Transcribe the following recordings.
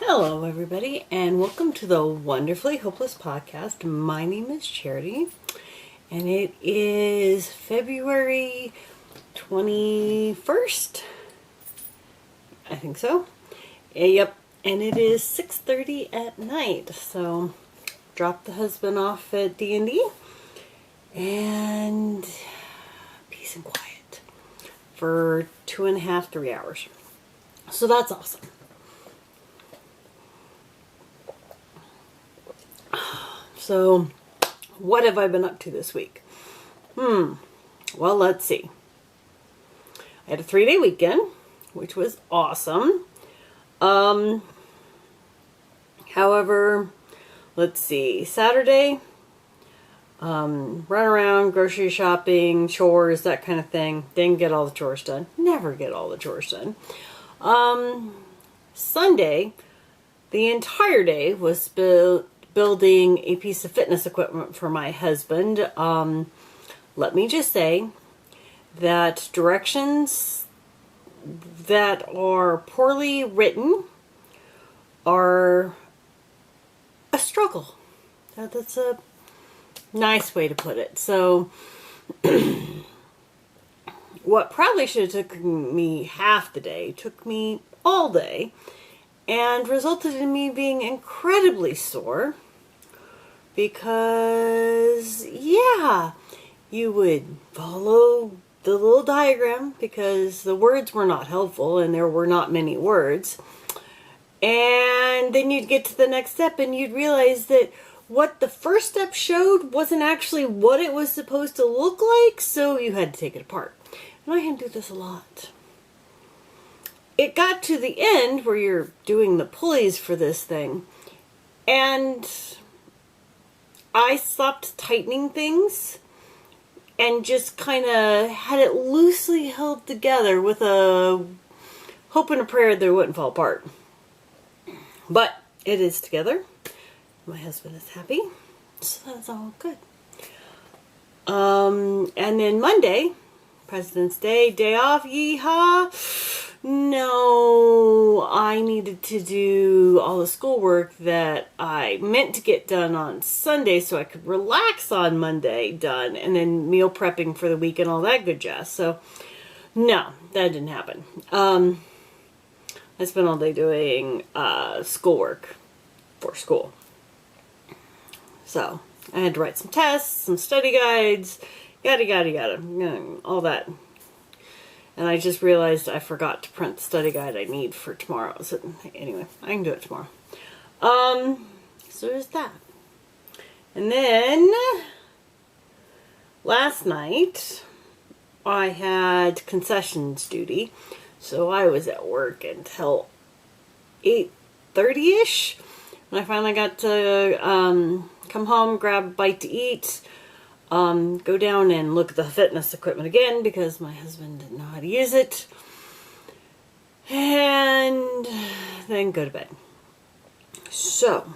Hello, everybody, and welcome to the Wonderfully Hopeless podcast. My name is Charity, and it is February 21st. I think so. Yep, and it is 6:30 at night. So, dropped the husband off at D&D, and peace and quiet for 2.5, 3 hours. So that's awesome. So, what have I been up to this week? Well, let's see. I had a 3-day weekend, which was awesome. However, let's see. Saturday, run around, grocery shopping, chores, that kind of thing. Didn't get all the chores done. Never get all the chores done. Sunday, the entire day was building a piece of fitness equipment for my husband. Let me just say that directions that are poorly written are a struggle. That's a nice way to put it. So, what probably should have taken me half the day took me all day and resulted in me being incredibly sore. Because, yeah, you would follow the little diagram because the words were not helpful and there were not many words. And then you'd get to the next step and you'd realize that what the first step showed wasn't actually what it was supposed to look like, so you had to take it apart. And I had to do this a lot. It got to the end where you're doing the pulleys for this thing, and I stopped tightening things and just kind of had it loosely held together with a hope and a prayer that it wouldn't fall apart. But it is together. My husband is happy, so that's all good. And then Monday, President's Day, day off, yeehaw. No, I needed to do all the schoolwork that I meant to get done on Sunday so I could relax on Monday done, and then meal prepping for the week and all that good jazz. So, no, that didn't happen. I spent all day doing schoolwork for school. So, I had to write some tests, some study guides, yada, all that. And I just realized I forgot to print the study guide I need for tomorrow. So anyway, I can do it tomorrow. So there's that. And then last night I had concessions duty. So I was at work until 8:30ish. And I finally got to come home, grab a bite to eat. Go down and look at the fitness equipment again because my husband didn't know how to use it. And then go to bed. So,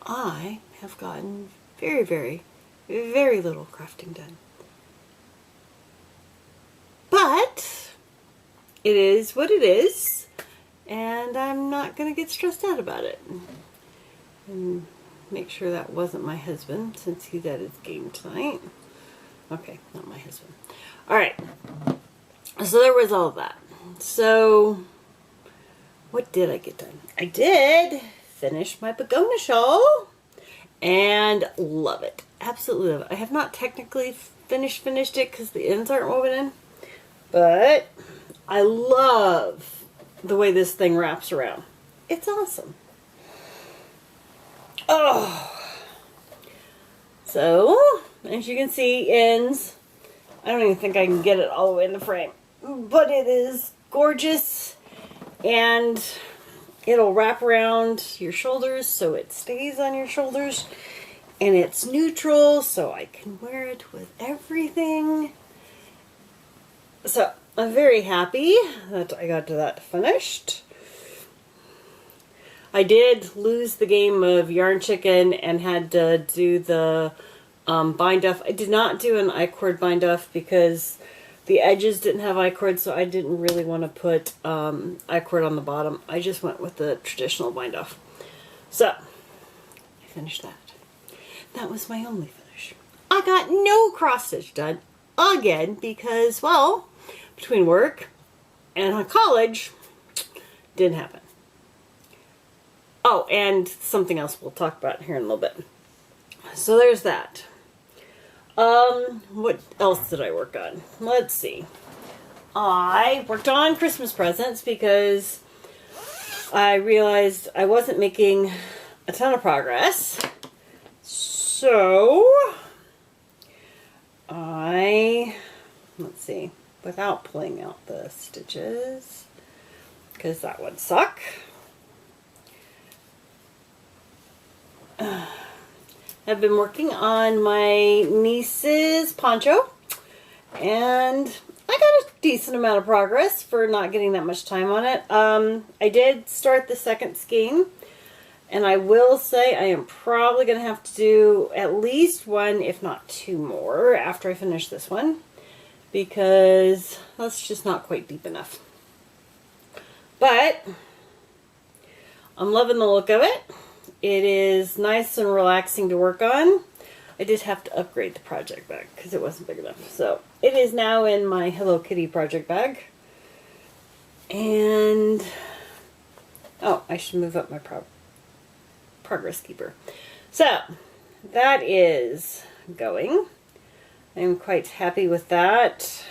I have gotten very, very, very little crafting done. But, it is what it is. And I'm not going to get stressed out about it. And make sure that wasn't my husband, since he's at his game tonight. Okay, not my husband. Alright. So there was all of that. So, what did I get done? I did finish my Begonia shawl. And love it. Absolutely love it. I have not technically finished it because the ends aren't woven in. But, I love the way this thing wraps around. It's awesome. Oh, so as you can see, ends. I don't even think I can get it all the way in the frame, but it is gorgeous, and it'll wrap around your shoulders so it stays on your shoulders, and it's neutral so I can wear it with everything. So I'm very happy that I got to that finished. I did lose the game of Yarn Chicken and had to do the bind off. I did not do an I-cord bind off because The edges didn't have I-cord, so I didn't really want to put I-cord on the bottom. I just went with the traditional bind off. So, I finished that. That was my only finish. I got no cross stitch done again because, well, between work and college, didn't happen. Oh, and something else we'll talk about here in a little bit. So there's that. What else did I work on? Let's see. I worked on Christmas presents because I realized I wasn't making a ton of progress. So let's see, without pulling out the stitches, because that would suck. I've been working on my niece's poncho, and I got a decent amount of progress for not getting that much time on it. I did start the second skein, and I will say I am probably going to have to do at least one, if not two more, after I finish this one, because that's just not quite deep enough. But I'm loving the look of it. It is nice and relaxing to work on. I did have to upgrade the project bag because it wasn't big enough. So it is now in my Hello Kitty project bag. And, oh, I should move up my progress keeper. So that is going. I'm quite happy with that.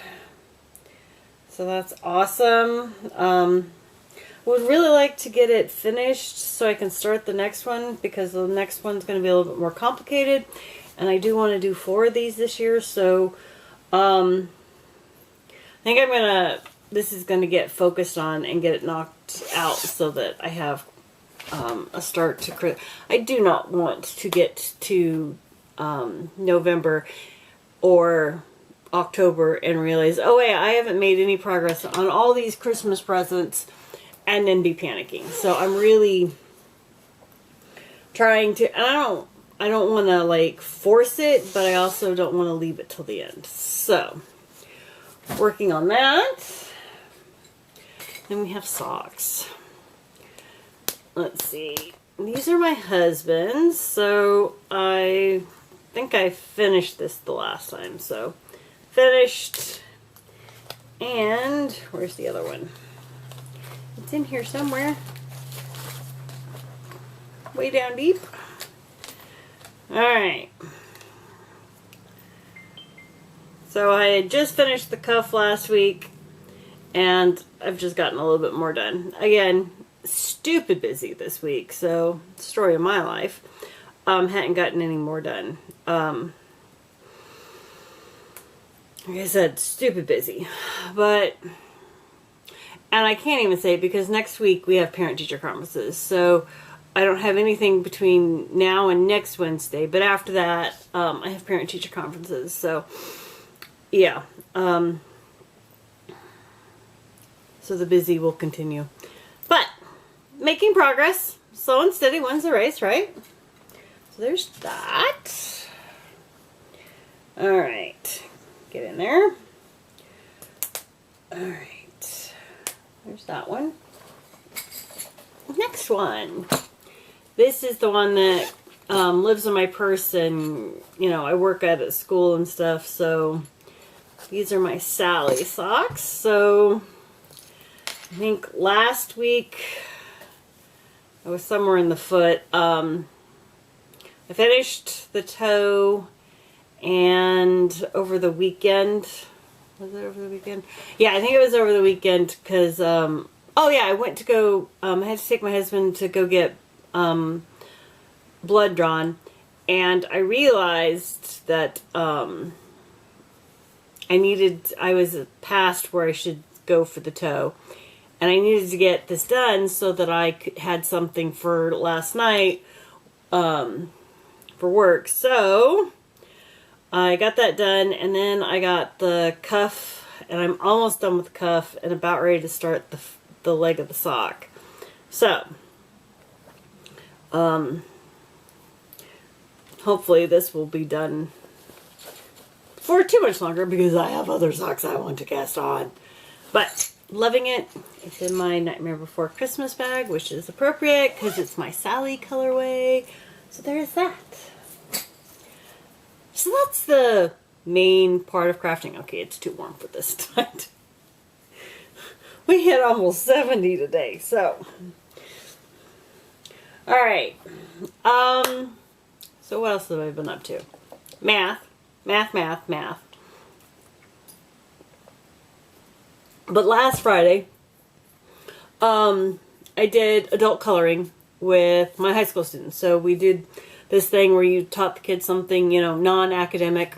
So that's awesome. Would really like to get it finished so I can start the next one, because the next one's going to be a little bit more complicated, and I do want to do 4 of these this year. So I think this is going to get focused on and get it knocked out so that I have a start to I do not want to get to November or October and realize, oh wait, I haven't made any progress on all these Christmas presents, and then be panicking. So I'm really trying to, and I don't want to like force it, but I also don't want to leave it till the end. So working on that. Then we have socks. Let's see. These are my husband's. So I think I finished this the last time. So finished. And where's the other one? It's in here somewhere. Way down deep. Alright. So I had just finished the cuff last week, and I've just gotten a little bit more done. Again, stupid busy this week, so story of my life. Hadn't gotten any more done. Like I said, stupid busy. But, and I can't even say, because next week we have parent-teacher conferences, so I don't have anything between now and next Wednesday, but after that, I have parent-teacher conferences, so, yeah. So the busy will continue. But, making progress. Slow and steady wins the race, right? So there's that. Alright. Get in there. Alright. There's that one. Next one. This is the one that lives in my purse, and, you know, I work at a school and stuff, so these are my Sally socks. So I think last week I was somewhere in the foot. I finished the toe, and over the weekend, was it over the weekend? Yeah, I think it was over the weekend, because, oh yeah, I went to go, I had to take my husband to go get blood drawn, and I realized that I was past where I should go for the toe, and I needed to get this done so that I had something for last night for work. So I got that done, and then I got the cuff, and I'm almost done with the cuff and about ready to start the leg of the sock. So hopefully this will be done for too much longer because I have other socks I want to cast on. But loving it. It's in my Nightmare Before Christmas bag, which is appropriate because it's my Sally colorway. So there's that. So that's the main part of crafting. Okay, it's too warm for this tonight. We hit almost 70 today, so. Alright. So what else have I been up to? Math. Math. But last Friday, I did adult coloring with my high school students. So we did this thing where you taught the kids something, you know, non-academic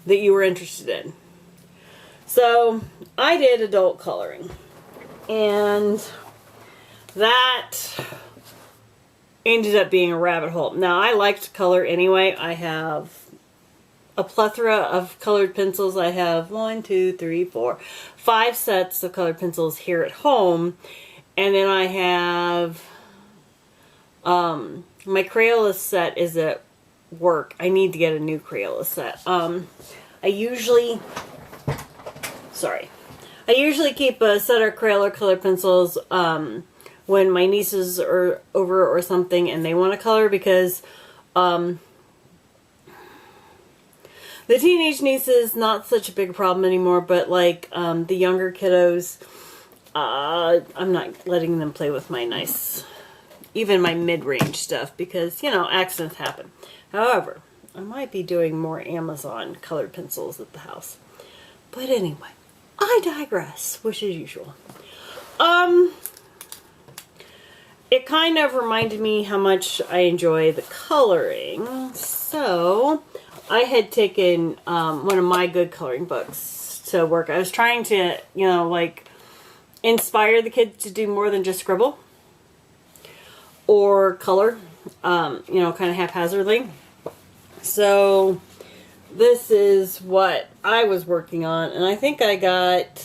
that you were interested in. So I did adult coloring, and that ended up being a rabbit hole. Now, I like to color anyway. I have a plethora of colored pencils. I have 5 sets of colored pencils here at home. And then I have my Crayola set is at work. I need to get a new Crayola set. I usually keep a set of Crayola colored pencils when my nieces are over or something and they want to color, because the teenage nieces, not such a big problem anymore, but like the younger kiddos, I'm not letting them play with my nice, even my mid-range stuff, because, you know, accidents happen. However, I might be doing more Amazon colored pencils at the house. But anyway, I digress, which is usual. It kind of reminded me how much I enjoy the coloring, so I had taken one of my good coloring books to work. I was trying to, you know, like, inspire the kids to do more than just scribble or color, you know, kind of haphazardly. So this is what I was working on, and I think I got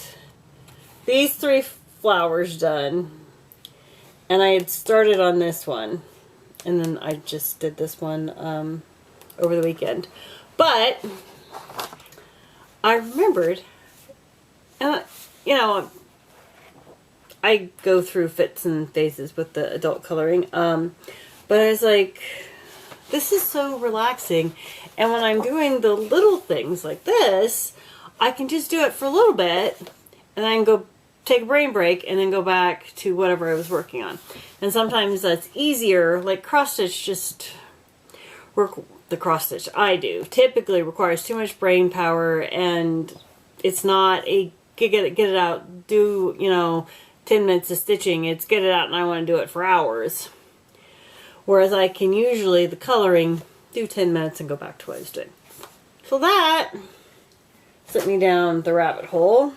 these 3 flowers done, and I had started on this one, and then I just did this one over the weekend. But I remembered, you know, I go through fits and phases with the adult coloring, but I was like, this is so relaxing, and when I'm doing the little things like this, I can just do it for a little bit, and then go take a brain break, and then go back to whatever I was working on. And sometimes that's easier, like cross stitch the cross stitch I do typically requires too much brain power, and it's not a get it out, do, you know, 10 minutes of stitching. It's get it out and I want to do it for hours. Whereas I can usually, the coloring, do 10 minutes and go back to what I was doing. So that sent me down the rabbit hole.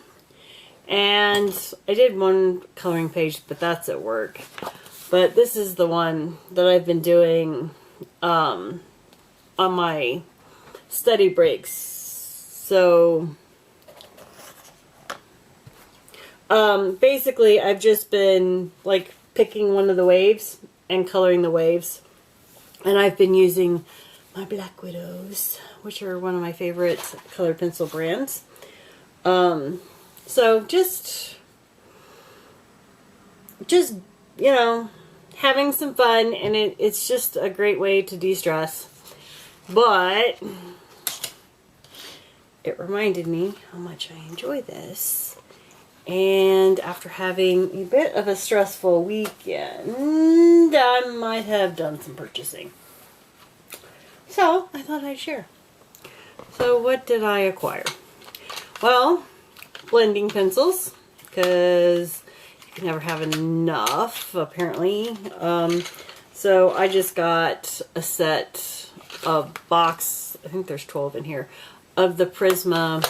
And I did one coloring page, but that's at work. But this is the one that I've been doing on my study breaks. So basically I've just been like picking one of the waves and coloring the waves. And I've been using my Black Widows, which are one of my favorite colored pencil brands. So just, you know, having some fun, and it's just a great way to de-stress. But it reminded me how much I enjoy this. And after having a bit of a stressful weekend, I might have done some purchasing. So I thought I'd share. So what did I acquire? Well, blending pencils, because you can never have enough, apparently. So I just got a set of box, I think there's 12 in here, of the Prisma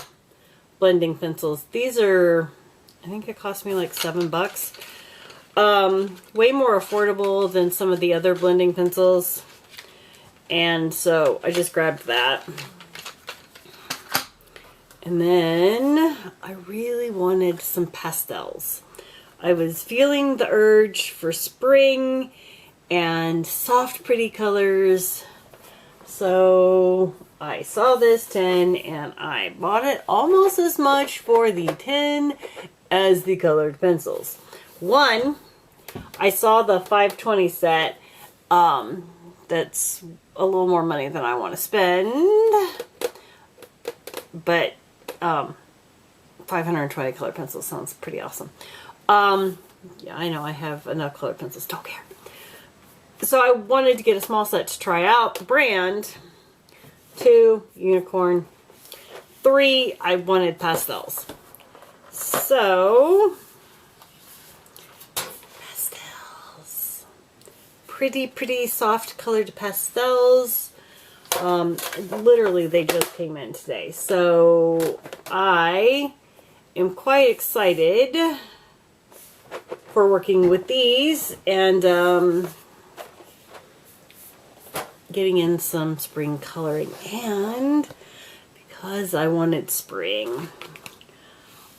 blending pencils. These are, I think it cost me like $7. Way more affordable than some of the other blending pencils. And so I just grabbed that. And then I really wanted some pastels. I was feeling the urge for spring and soft, pretty colors. So I saw this tin and I bought it almost as much for the tin as the colored pencils. One, I saw the 520 set. That's a little more money than I want to spend. But 520 colored pencils sounds pretty awesome. Yeah, I know I have enough colored pencils. Don't care. So I wanted to get a small set to try out the brand. 2, unicorn. 3, I wanted pastels. So, pastels. Pretty soft colored pastels. Literally they just came in today. So I am quite excited for working with these and getting in some spring coloring. And because I wanted spring,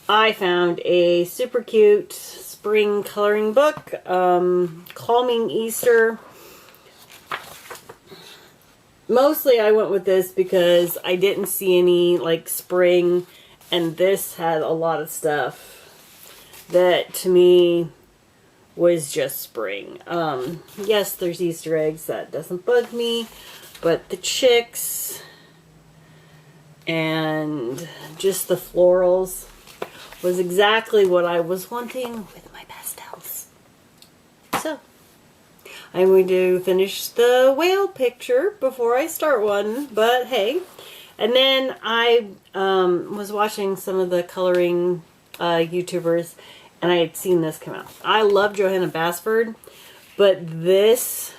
I found a super cute spring coloring book, Calming Easter. Mostly I went with this because I didn't see any like spring, and this had a lot of stuff that to me was just spring. Yes, there's Easter eggs, that doesn't bug me, but the chicks and just the florals was exactly what I was wanting with my pastels. So I'm going to finish the whale picture before I start one, but hey. And then I was watching some of the coloring YouTubers, and I had seen this come out. I love Johanna Basford, but this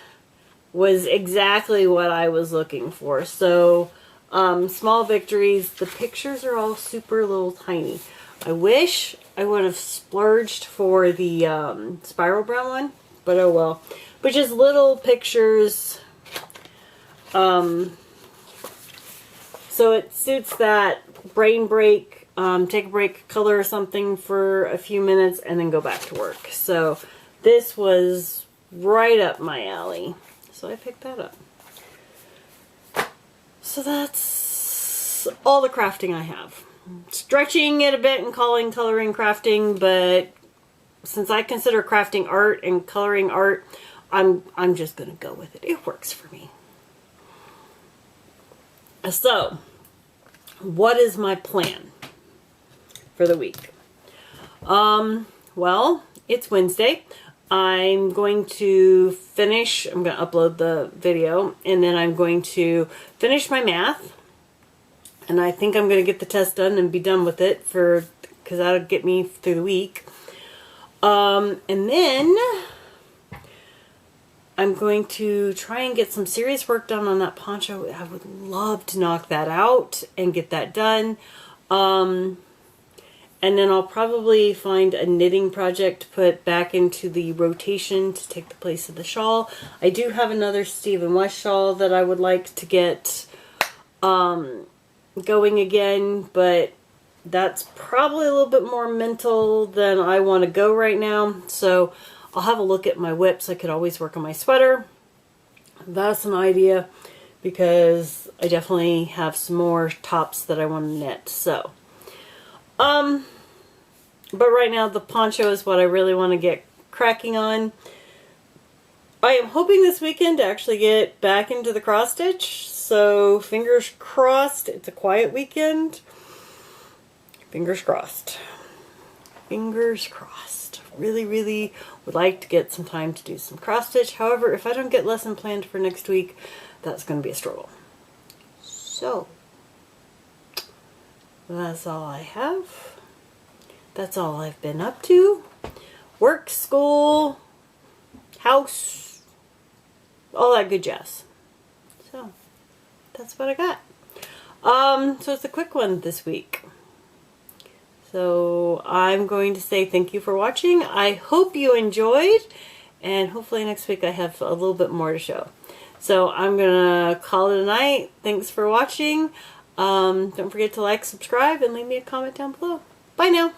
was exactly what I was looking for. So, Small Victories. The pictures are all super little tiny. I wish I would have splurged for the Spiral Brown one, but oh well. But just little pictures. So it suits that brain break. Take a break, color something for a few minutes, and then go back to work. So this was right up my alley. So I picked that up. So that's all the crafting I have. Stretching it a bit and calling coloring crafting, but since I consider crafting art and coloring art, I'm just gonna go with it. It works for me. So, what is my plan for the week? Well, it's Wednesday. I'm going to finish, I'm going to upload the video, and then I'm going to finish my math. And I think I'm going to get the test done and be done with it because that'll get me through the week. And then I'm going to try and get some serious work done on that poncho. I would love to knock that out and get that done. And then I'll probably find a knitting project to put back into the rotation to take the place of the shawl. I do have another Stephen West shawl that I would like to get going again, but that's probably a little bit more mental than I want to go right now. So I'll have a look at my whips. I could always work on my sweater. That's an idea because I definitely have some more tops that I want to knit. So, but right now the poncho is what I really want to get cracking on. I am hoping this weekend to actually get back into the cross stitch. So fingers crossed it's a quiet weekend. Fingers crossed. Fingers crossed. Really would like to get some time to do some cross stitch. However, if I don't get lesson planned for next week, that's going to be a struggle. So, that's all I have. That's all I've been up to. Work, school, house, all that good jazz. So, that's what I got. So it's a quick one this week. So I'm going to say thank you for watching. I hope you enjoyed, and hopefully next week I have a little bit more to show. So I'm going to call it a night. Thanks for watching. Don't forget to like, subscribe, and leave me a comment down below. Bye now.